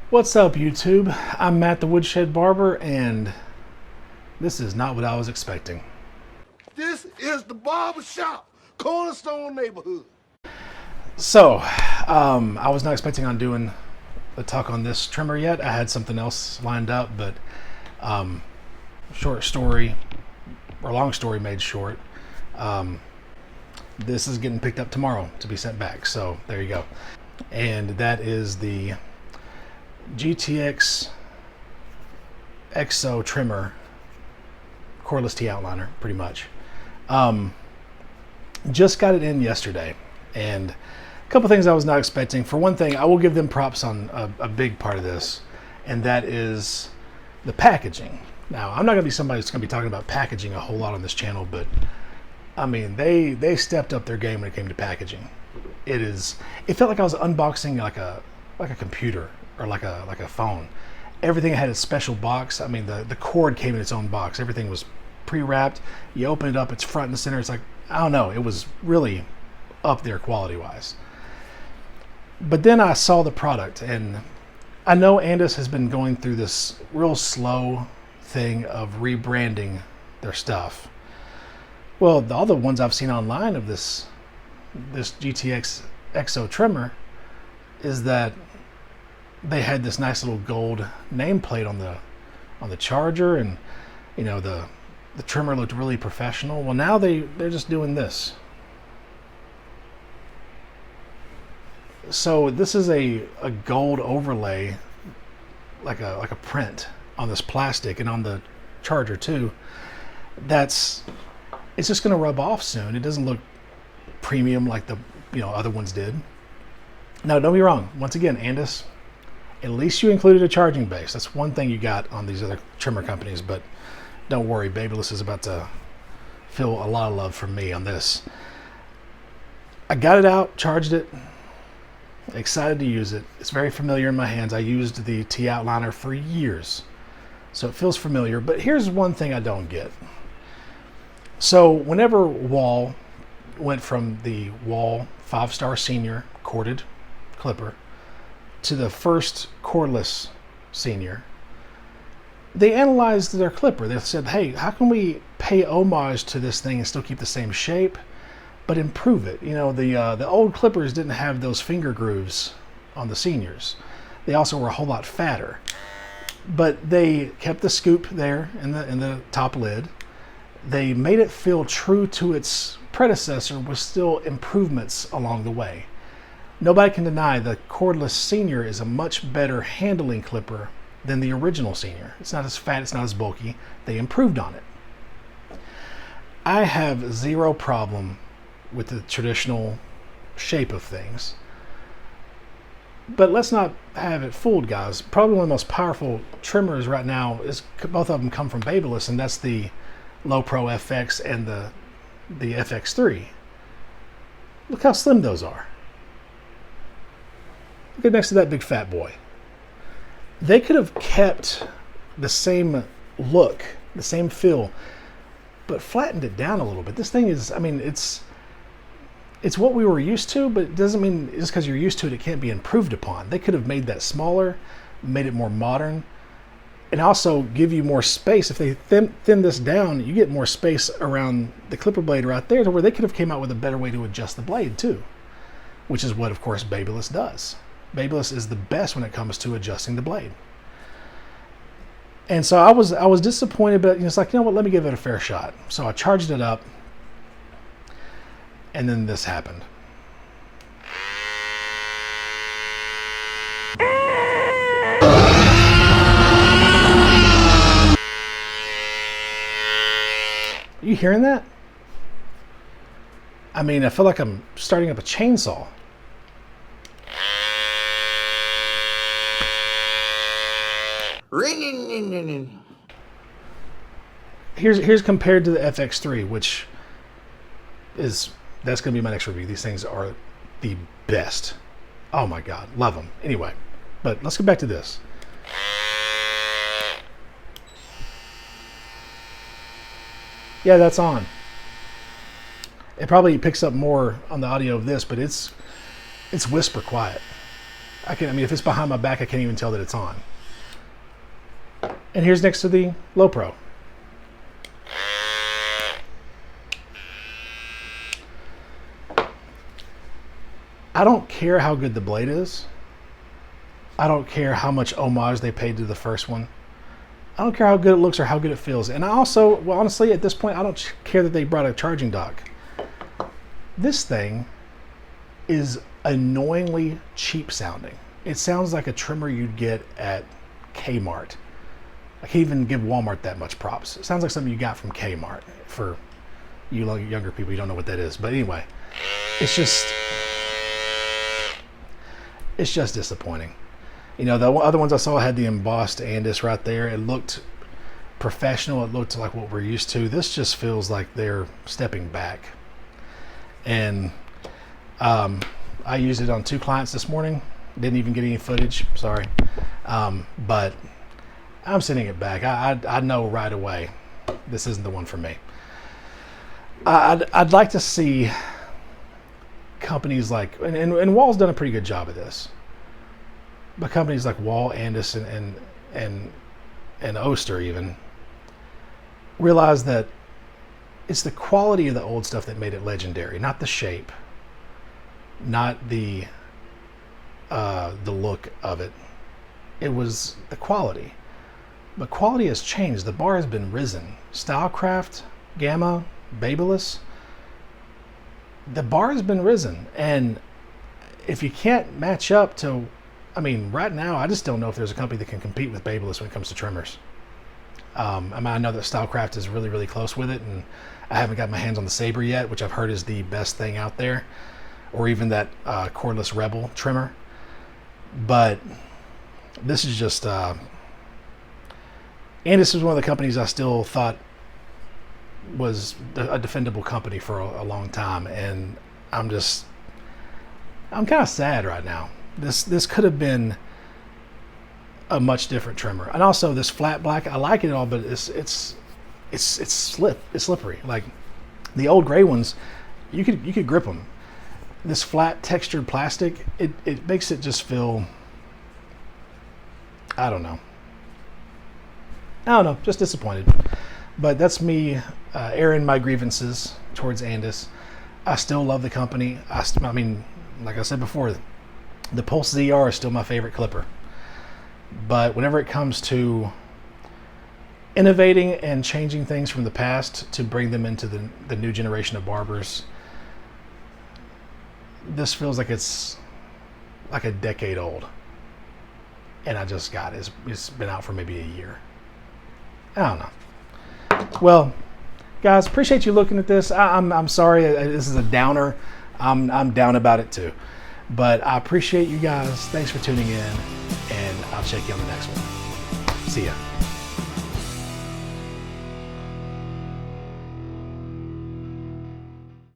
What's up, YouTube? I'm Matt the Woodshed Barber, and this is not what I was expecting. This is the barber shop, Cornerstone neighborhood. So, I was not expecting on doing a talk on this trimmer yet. I had something else lined up, but short story, or long story made short, this is getting picked up tomorrow to be sent back. So there you go. And that is the Gtx Exo trimmer, cordless T outliner, pretty much. Just got it in yesterday, and a couple things I was not expecting. For one thing, I will give them props on a big part of this, and that is the packaging. Now, I'm not going to be somebody who's going to be talking about packaging a whole lot on this channel, but I mean, they stepped up their game when it came to packaging. It felt like I was unboxing like a computer or like a phone. Everything had a special box. I mean, the cord came in its own box. Everything was pre-wrapped. You open it up, it's front and center. It's like, I don't know, it was really up there quality-wise. But then I saw the product, and I know Andis has been going through this real slow thing of rebranding their stuff. Well, all the ones I've seen online of this GTX Exo trimmer is that they had this nice little gold nameplate on the charger, and you know, the trimmer looked really professional. Well, now they're just doing this. So this is a gold overlay, like a print on this plastic and on the charger too. It's just going to rub off soon. It doesn't look premium like the other ones did. Now, don't be wrong. Once again, Andis, at least you included a charging base. That's one thing you got on these other trimmer companies, but don't worry, Babyless is about to feel a lot of love from me on this. I got it out, charged it, excited to use it. It's very familiar in my hands. I used the T outliner for years, so it feels familiar. But here's one thing I don't get. So whenever Wahl went from the Wahl 5-star senior corded clipper to the first cordless senior, they analyzed their clipper. They said, hey, how can we pay homage to this thing and still keep the same shape, but improve it? You know, the old clippers didn't have those finger grooves on the seniors. They also were a whole lot fatter. But they kept the scoop there in the top lid. They made it feel true to its predecessor with still improvements along the way. Nobody can deny the cordless senior is a much better handling clipper than the original senior. It's not as fat, it's not as bulky. They improved on it. I have zero problem with the traditional shape of things. But let's not have it fooled, guys. Probably one of the most powerful trimmers right now is, both of them come from Babyless, and that's the Low Pro FX and the FX3. Look how slim those are. Look at next to that big fat boy. They could have kept the same look, the same feel, but flattened it down a little bit. This thing is, I mean, it's what we were used to, but it doesn't mean just because you're used to it, it can't be improved upon. They could have made that smaller, made it more modern, and also give you more space. If they thin this down, you get more space around the clipper blade right there, to where they could have came out with a better way to adjust the blade too, which is what, of course, Babyless does. Babyless is the best when it comes to adjusting the blade. And so I was disappointed, but it's like, you know what, let me give it a fair shot. So I charged it up, and then this happened. Are you hearing that? I mean, I feel like I'm starting up a chainsaw. Here's compared to the FX3, which that's going to be my next review. These things are the best. Oh my God, love them. Anyway, but let's get back to this. Yeah, that's on. It probably picks up more on the audio of this, but it's whisper quiet. I mean, if it's behind my back, I can't even tell that it's on. And here's next to the Low Pro. I don't care how good the blade is. I don't care how much homage they paid to the first one. I don't care how good it looks or how good it feels. And I also, well, honestly, at this point, I don't care that they brought a charging dock. This thing is annoyingly cheap sounding. It sounds like a trimmer you'd get at Kmart. I can't even give Walmart that much props. It sounds like something you got from Kmart. For you younger people, you don't know what that is. But anyway, it's just disappointing. You know, the other ones I saw had the embossed Andis right there. It looked professional. It looked like what we're used to. This just feels like they're stepping back. And I used it on 2 clients this morning. Didn't even get any footage. Sorry. But I'm sending it back. I know right away this isn't the one for me. I'd like to see companies like, and Wall's done a pretty good job of this, but companies like Wall, Andis, and Oster even realize that it's the quality of the old stuff that made it legendary, not the shape, not the look of it. It was the quality. But quality has changed. The bar has been risen. Stylecraft, Gamma, Babyliss, the bar has been risen. And if you can't match up to, I mean, right now, I just don't know if there's a company that can compete with Babyliss when it comes to trimmers. I mean, I know that Stylecraft is really, really close with it, and I haven't got my hands on the Saber yet, which I've heard is the best thing out there, or even that cordless Rebel trimmer. But this is just, Andis was one of the companies I still thought was a defendable company for a long time, and I'm kind of sad right now. This could have been a much different trimmer. And also this flat black, I like it all, but it's slippery. Like the old gray ones, you could grip them. This flat textured plastic, it makes it just feel, I don't know, just disappointed. But that's me airing my grievances towards Andis. I still love the company. I mean, like I said before, the Pulse ZR is still my favorite clipper. But whenever it comes to innovating and changing things from the past to bring them into the new generation of barbers, this feels like it's like a decade old. And I just got it. It's been out for maybe a year. I don't know. Well, guys, appreciate you looking at this. I'm sorry this is a downer. I'm down about it too. But I appreciate you guys. Thanks for tuning in, and I'll check you on the next one. See ya.